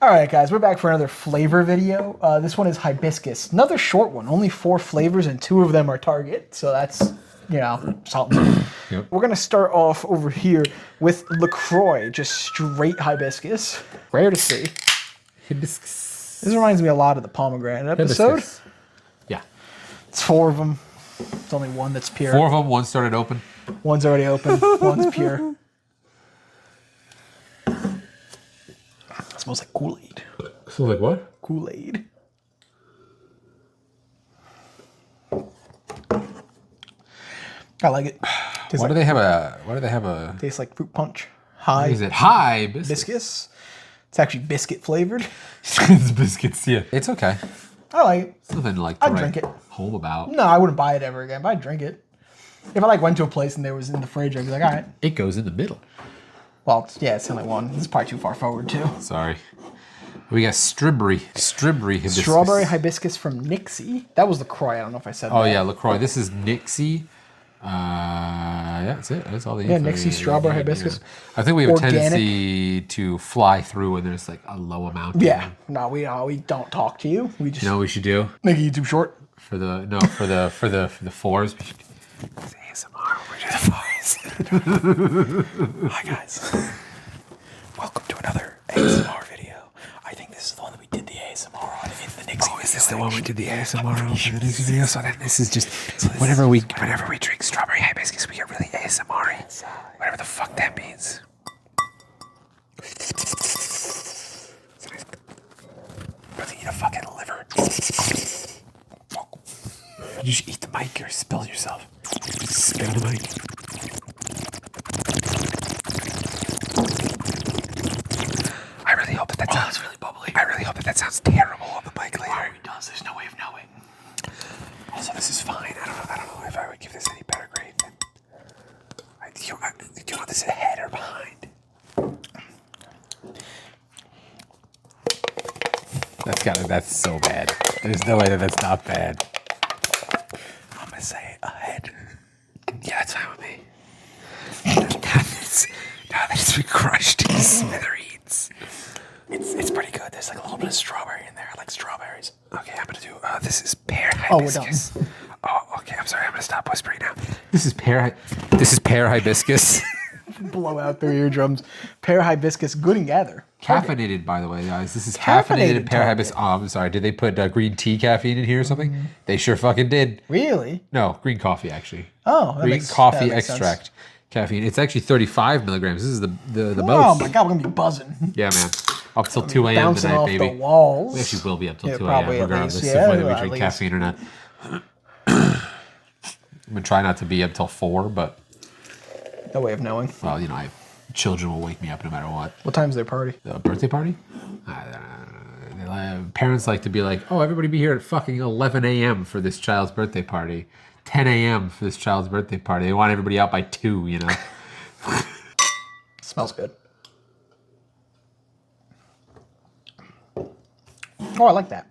All right, guys, we're back for another flavor video. This one is Hibiscus. Another short one, only 4 flavors and 2 of them are Target. So that's, something. Yep. We're going to start off over here with LaCroix, just straight Hibiscus. Rare to see. Hibiscus. This reminds me a lot of the pomegranate episode. Hibiscus. Yeah. It's 4 of them. It's only one that's pure. 4 of them, 1 started open. One's already open, one's pure. It smells like Kool-Aid. Smells like what? Kool-Aid. I like it. Why do they have a? Tastes like fruit punch. What is it? Hibiscus. Hibiscus. It's actually biscuit flavored. It's biscuits. Yeah. It's okay. I like it. Something to I'd drink it. home about. No, I wouldn't buy it ever again, but I'd drink it. If I went to a place and there was in the fridge, I'd be like, all right. It goes in the middle. Well, it's the only one. This is probably too far forward too. Sorry. We got strawberry hibiscus. Strawberry hibiscus from Nixie. That was LaCroix. I don't know if I said that. Oh yeah, LaCroix. This is Nixie. Yeah, that's it. That's all the info. Yeah, Nixie strawberry hibiscus. I think we have Organic. a tendency to fly through when there's like a low amount. Yeah. No, we don't talk to you. We just You know what we should do make a YouTube short. for the fours. We should ASMR over the fours. Hi guys. Welcome to another ASMR video. I think this is the one that we did the ASMR on in the Nixie. Is this the one we did the ASMR on for the Nixie video? So then this is just whenever we drink strawberry hibiscus, we get really ASMR-y. Whatever the fuck that means. Brother, eat a fucking liver. You should eat the mic or spill yourself. Spill the mic. I really hope that sounds really bubbly. I really hope that sounds terrible on the mic later. It does. There's no way of knowing. Also, this is fine. I don't know if I would give this any better grade than. Do you want this ahead or behind? That's so bad. There's no way that's not bad. I'm gonna say ahead. Yeah, that's fine with me. Now that it's been crushed to smithereens. It's pretty good. There's like a little bit of strawberry in there. I like strawberries. Okay, I'm gonna do. This is pear hibiscus. We're done. Oh, okay. I'm sorry. I'm gonna stop whispering now. This is pear hibiscus. Blow out their eardrums. Pear hibiscus, good and gather. Caffeinated, by the way, guys. This is caffeinated pear hibiscus. Oh, I'm sorry. Did they put green tea caffeine in here or something? They sure fucking did. Really? No, green coffee actually. Oh, that green makes coffee sense. extract. Caffeine. It's actually 35 milligrams. This is the Oh most. my god, we're gonna be buzzing. Yeah, man. Up till 2 a.m. Bouncing tonight, off baby. the walls. We actually will be up till 2 a.m. probably at regardless least, of whether we at drink least. caffeine or not. I'm gonna try not to be up till 4, but No way of knowing. well, children will wake me up no matter what. What time's their party? The birthday party? Parents like to be like, oh, everybody be here at fucking 11 a.m. for this child's birthday party. 10 a.m. for this child's birthday party. They want everybody out by 2, you know? Smells good. Oh, I like that.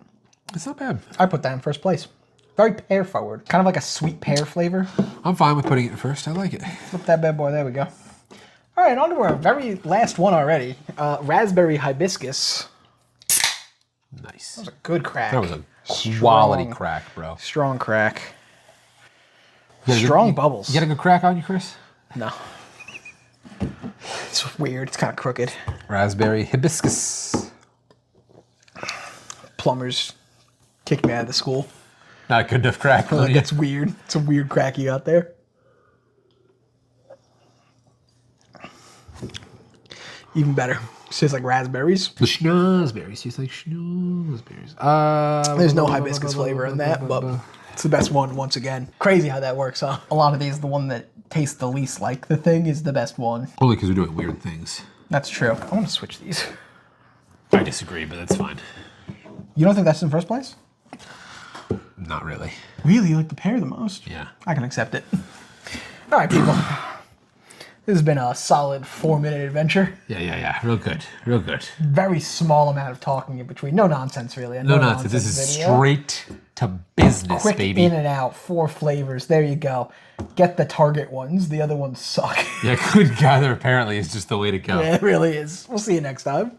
It's not bad. I put that in first place. Very pear forward. Kind of like a sweet pear flavor. I'm fine with putting it in first. I like it. Flip that bad boy. There we go. All right, on to our very last one already. Raspberry hibiscus. Nice. That was a good crack. That was a quality Strong. crack, bro. Strong crack. You got a good- Strong bubbles. You got a good crack on you, Chris? No. It's weird. It's kind of crooked. Raspberry hibiscus. Plumbers kicked me out of the school. Not good enough crack. Like, it's weird. It's a weird crack you got there. Even better. It tastes like raspberries. The schnozberries. Tastes like schnozberries. There's no hibiscus flavor in that, but it's the best one once again. Crazy how that works, huh? A lot of these, the one that tastes the least like the thing is the best one. Only because we're doing weird things. That's true. I want to switch these. I disagree, but that's fine. You don't think that's in first place? Not really. Really? You like the pear the most? Yeah. I can accept it. All right, people. This has been a solid 4-minute adventure. Yeah. Real good. Real good. Very small amount of talking in between. No nonsense, really. No nonsense. This is video. straight to business, Quick baby. in and out, 4 flavors. There you go. Get the Target ones. The other ones suck. Yeah, good gather apparently is just the way to go. Yeah, it really is. We'll see you next time.